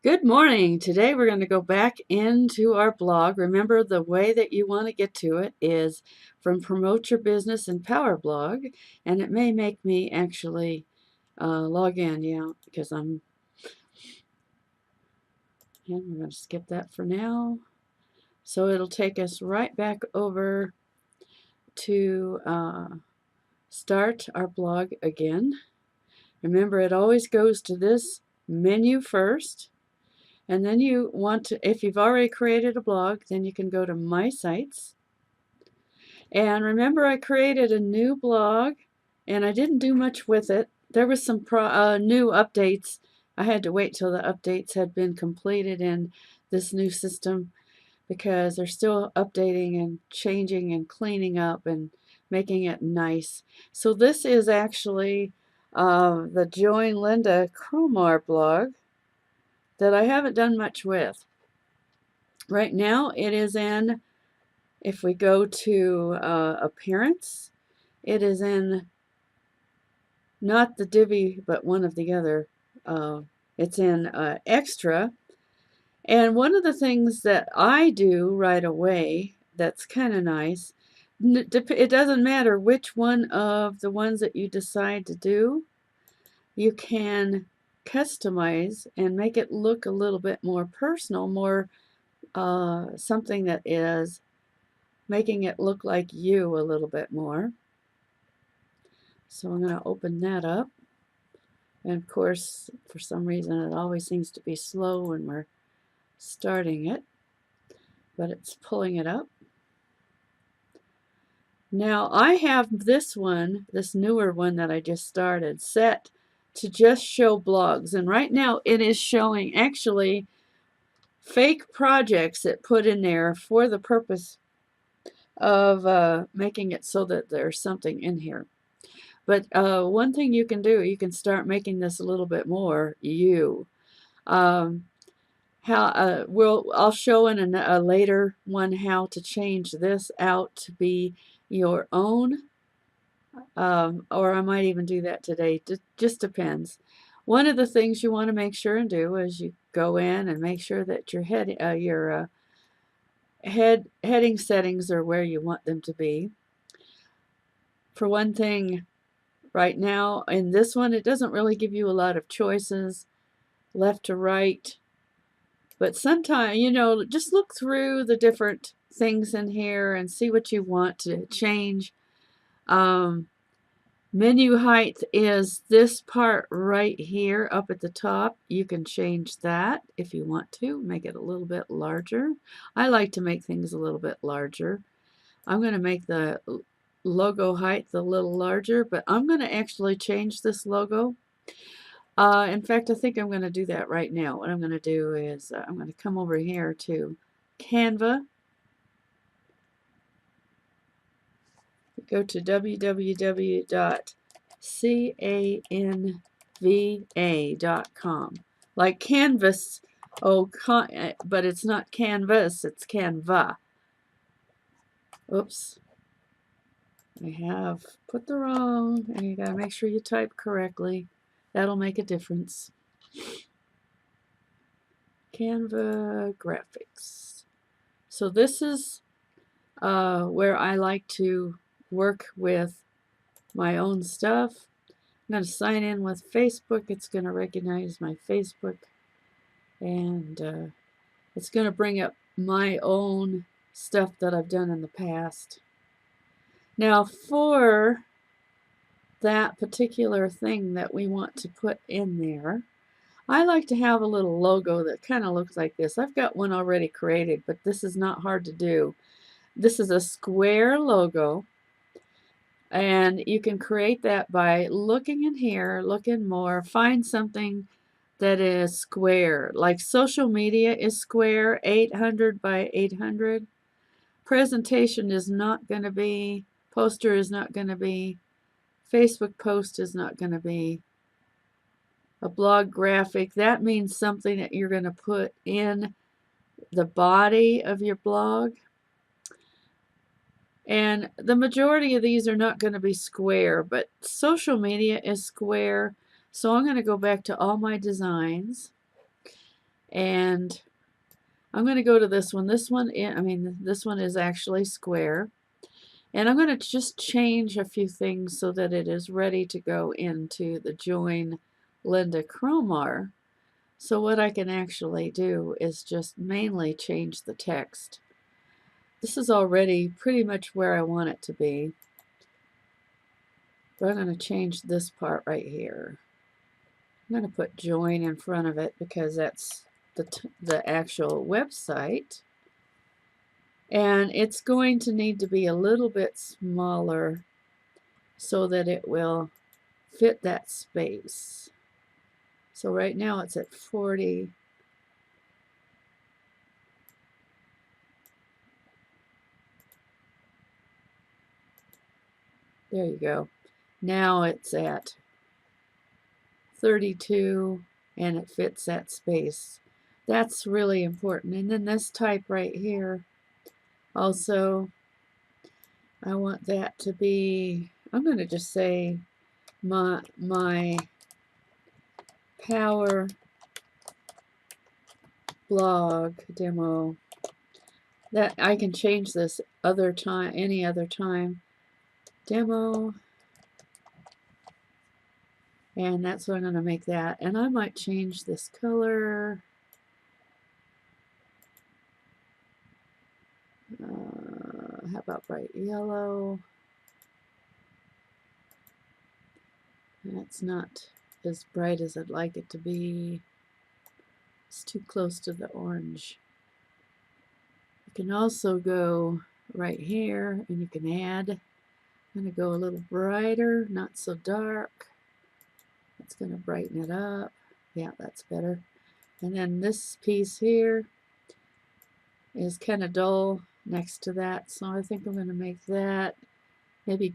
Good morning. Today we're going to go back into our blog. Remember, the way that you want to get to it is from Promote Your Business and Power Blog, and it may make me actually log in, because we're going to skip that for now. So it'll take us right back over to start our blog again. Remember, it always goes to this menu first. And then you want to, if you've already created a blog, then you can go to My Sites. And remember, I created a new blog, and I didn't do much with it. There was some new updates. I had to wait till the updates had been completed in this new system because they're still updating and changing and cleaning up and making it nice. So this is actually the Join Lynda Cromar blog that I haven't done much with. Right now it is in, if we go to Appearance, it is in not the Divi, but one of the other. It's in Extra. And one of the things that I do right away that's kind of nice, it doesn't matter which one of the ones that you decide to do, you can customize and make it look a little bit more personal, more something that is making it look like you a little bit more. So I'm going to open that up. And of course, for some reason, it always seems to be slow when we're starting it, but it's pulling it up. Now I have this one, this newer one that I just started, set to just show blogs. And right now it is showing actually fake projects that put in there for the purpose of making it so that there's something in here. But one thing you can do, you can start making this a little bit more you. I'll show in a later one how to change this out to be your own, or I might even do that today. Just depends. One of the things you want to make sure and do is you go in and make sure that your heading settings are where you want them to be. For one thing, right now in this one, it doesn't really give you a lot of choices, left to right. But sometimes, just look through the different things in here and see what you want to change. Menu height is this part right here up at the top. You can change that if you want to, make it a little bit larger. I like to make things a little bit larger. I'm going to make the logo height a little larger, but I'm going to actually change this logo. In fact, I think I'm going to do that right now. What I'm going to do is I'm going to come over here to Canva. Go to www.canva.com. Like canvas, but it's not canvas, it's Canva. Oops. I have put the wrong, and you got to make sure you type correctly. That'll make a difference. Canva graphics. So this is where I like to work with my own stuff. I'm going to sign in with Facebook. It's going to recognize my Facebook, and it's going to bring up my own stuff that I've done in the past. Now for that particular thing that we want to put in there, I like to have a little logo that kind of looks like this. I've got one already created, but this is not hard to do. This is a square logo, and you can create that by looking in here, looking more, find something that is square. Like social media is square, 800 by 800. Presentation is not going to be, poster is not going to be, Facebook post is not going to be, a blog graphic. That means something that you're going to put in the body of your blog. And the majority of these are not going to be square, but social media is square. So I'm going to go back to all my designs. And I'm going to go to this one. This one, this one is actually square. And I'm going to just change a few things so that it is ready to go into the Join Lynda Cromar. So what I can actually do is just mainly change the text. This is already pretty much where I want it to be. But I'm going to change this part right here. I'm going to put join in front of it because that's the actual website. And it's going to need to be a little bit smaller so that it will fit that space. So right now it's at 40. There you go. Now it's at 32 and it fits that space. That's really important. And then this type right here, also, I want that to be, I'm going to just say my power blog demo. That I can change this other time, any other time. Demo. And that's what I'm going to make that. And I might change this color. How about bright yellow? That's not as bright as I'd like it to be. It's too close to the orange. You can also go right here and you can add. I'm going to go a little brighter, not so dark. It's going to brighten it up. Yeah, that's better. And then this piece here is kind of dull next to that, so I think I'm going to make that maybe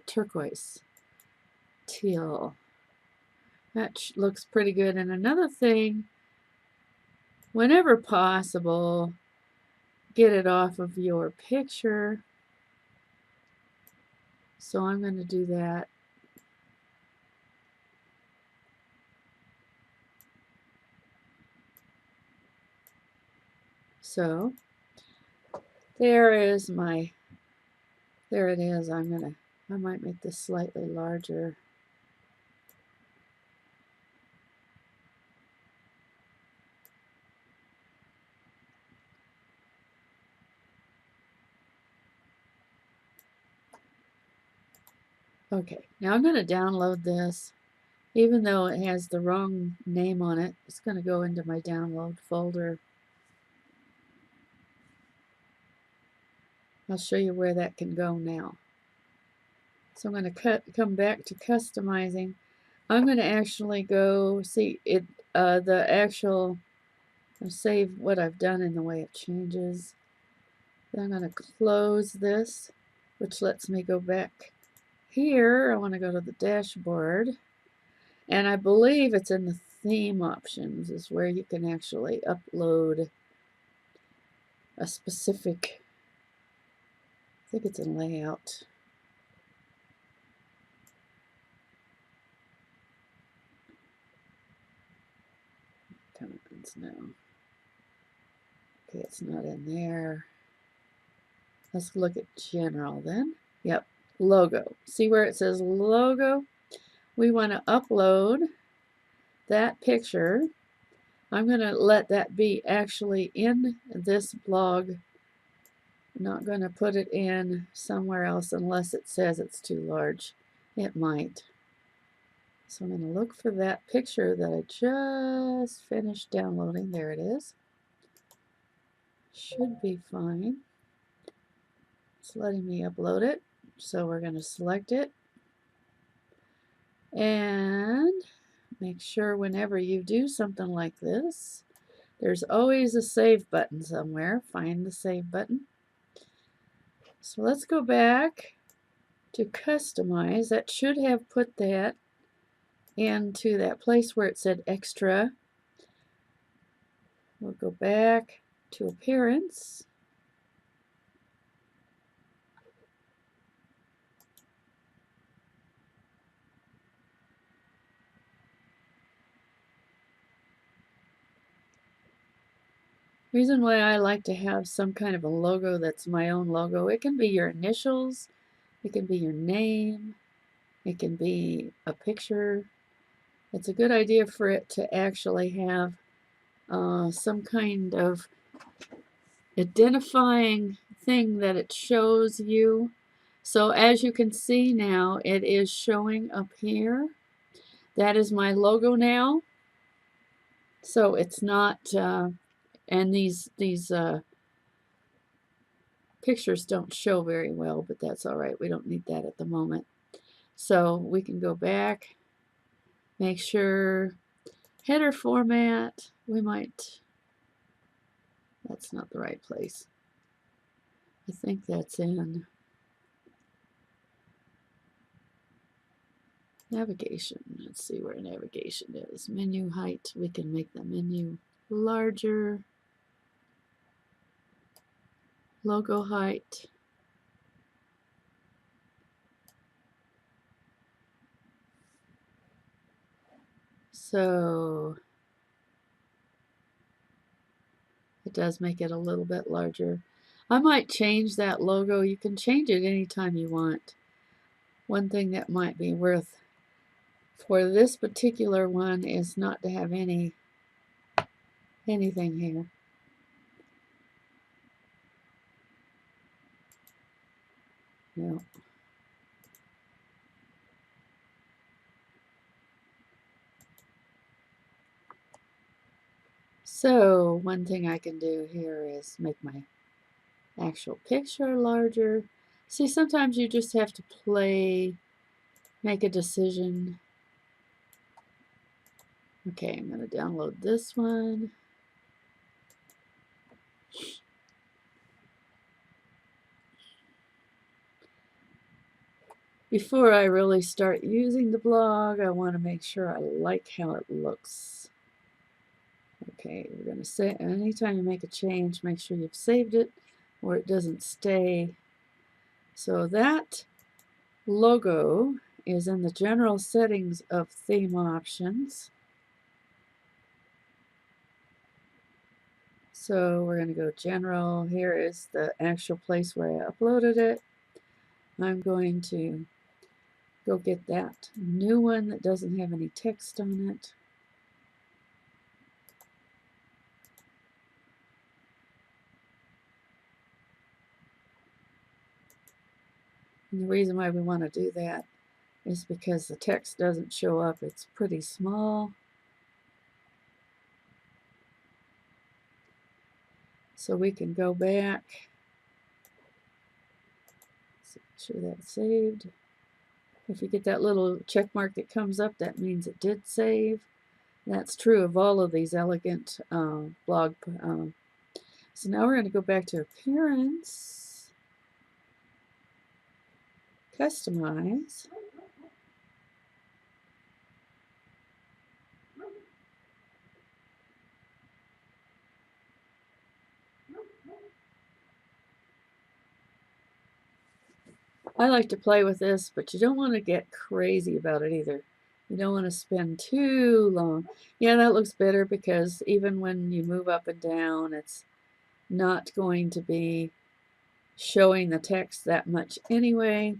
turquoise, teal. That looks pretty good. And another thing, whenever possible, get it off of your picture. So I'm going to do that. So there is my, there it is. I might make this slightly larger. Okay, now I'm going to download this. Even though it has the wrong name on it, it's going to go into my download folder. I'll show you where that can go now. So I'm going to come back to customizing. I'm going to actually go see it. The actual, I'll save what I've done in the way it changes. Then I'm going to close this, which lets me go back here. I want to go to the dashboard. And I believe it's in the theme options is where you can actually upload a specific, I think it's in layout. Comments now. Okay, it's not in there. Let's look at general then. Yep, logo. See where it says logo? We want to upload that picture. I'm going to let that be actually in this blog. I'm not going to put it in somewhere else unless it says it's too large. It might. So I'm going to look for that picture that I just finished downloading. There it is. Should be fine. It's letting me upload it. So we're going to select it. And make sure whenever you do something like this, there's always a save button somewhere. Find the save button. So let's go back to customize. That should have put that into that place where it said extra. We'll go back to appearance. Reason why I like to have some kind of a logo that's my own logo. It can be your initials, it can be your name, it can be a picture. It's a good idea for it to actually have some kind of identifying thing that it shows you. So as you can see now, it is showing up here. That is my logo now. So it's not, and these pictures don't show very well, but that's all right. We don't need that at the moment. So we can go back, make sure header format, that's not the right place. I think that's in navigation. Let's see where navigation is. Menu height, we can make the menu larger. Logo height. So it does make it a little bit larger. I might change that logo. You can change it anytime you want. One thing that might be worth for this particular one is not to have anything here. No. So one thing I can do here is make my actual picture larger. See, sometimes you just have to make a decision. Okay, I'm going to download this one. Before I really start using the blog, I want to make sure I like how it looks. Okay, we're going to say anytime you make a change, make sure you've saved it or it doesn't stay. So that logo is in the general settings of theme options. So we're going to go general. Here is the actual place where I uploaded it. I'm going to go get that new one that doesn't have any text on it. And the reason why we want to do that is because the text doesn't show up. It's pretty small. So we can go back. So make sure that's saved. If you get that little check mark that comes up, that means it did save. That's true of all of these elegant blog. So now we're going to go back to Appearance, Customize. I like to play with this, but you don't want to get crazy about it either. You don't want to spend too long. Yeah, that looks better because even when you move up and down, it's not going to be showing the text that much anyway.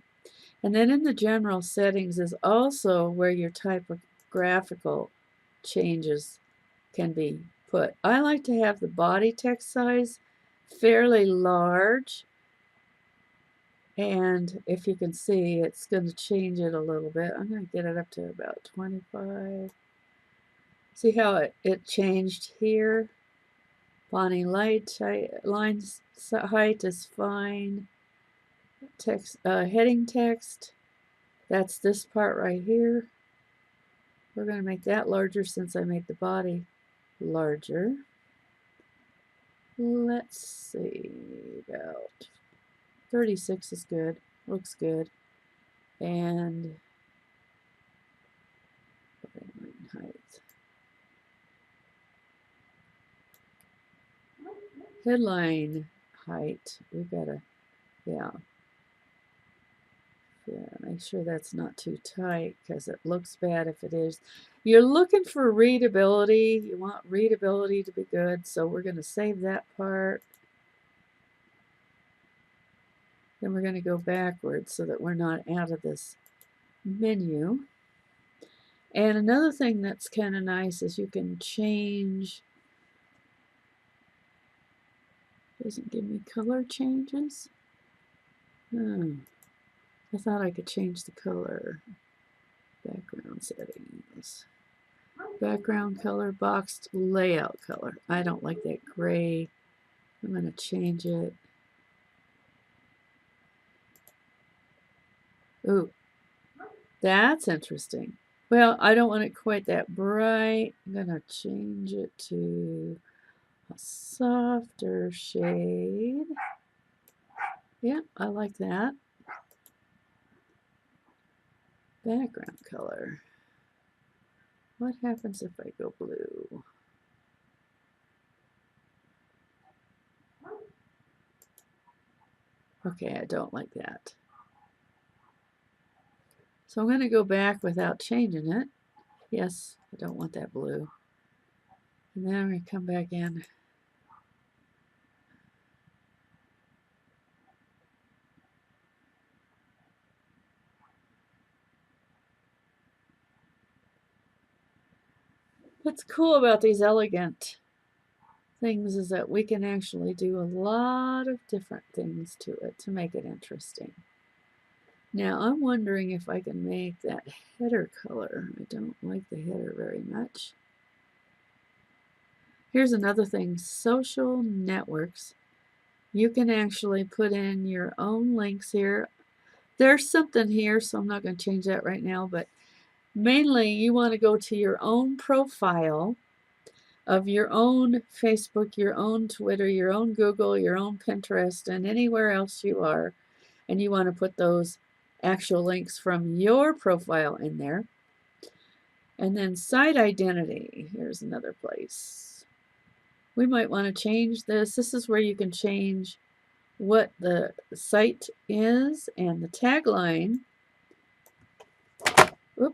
And then in the general settings is also where your typographical changes can be put. I like to have the body text size fairly large. And if you can see, it's going to change it a little bit. I'm going to get it up to about 25. See how it changed here? Line height is fine. Text, heading text, that's this part right here. We're going to make that larger since I made the body larger. Let's see, about 36 is good, looks good. And height. Headline height, we've got to, yeah. Yeah, make sure that's not too tight because it looks bad if it is. You're looking for readability. You want readability to be good, so we're going to save that part. Then we're going to go backwards so that we're not out of this menu. And another thing that's kind of nice is you can change. Doesn't give me color changes. I thought I could change the color. Background settings. Background color, boxed layout color. I don't like that gray. I'm going to change it. Ooh, that's interesting. Well, I don't want it quite that bright. I'm going to change it to a softer shade. Yeah, I like that. Background color. What happens if I go blue? Okay, I don't like that. So I'm going to go back without changing it. Yes, I don't want that blue. And then I'm going to come back in. What's cool about these elegant things is that we can actually do a lot of different things to it to make it interesting. Now I'm wondering if I can make that header color. I don't like the header very much. Here's another thing, social networks. You can actually put in your own links here. There's something here, so I'm not going to change that right now, but mainly you want to go to your own profile of your own Facebook, your own Twitter, your own Google, your own Pinterest, and anywhere else you are, and you want to put those actual links from your profile in there. And then site identity, here's another place. We might want to change this. This is where you can change what the site is and the tagline.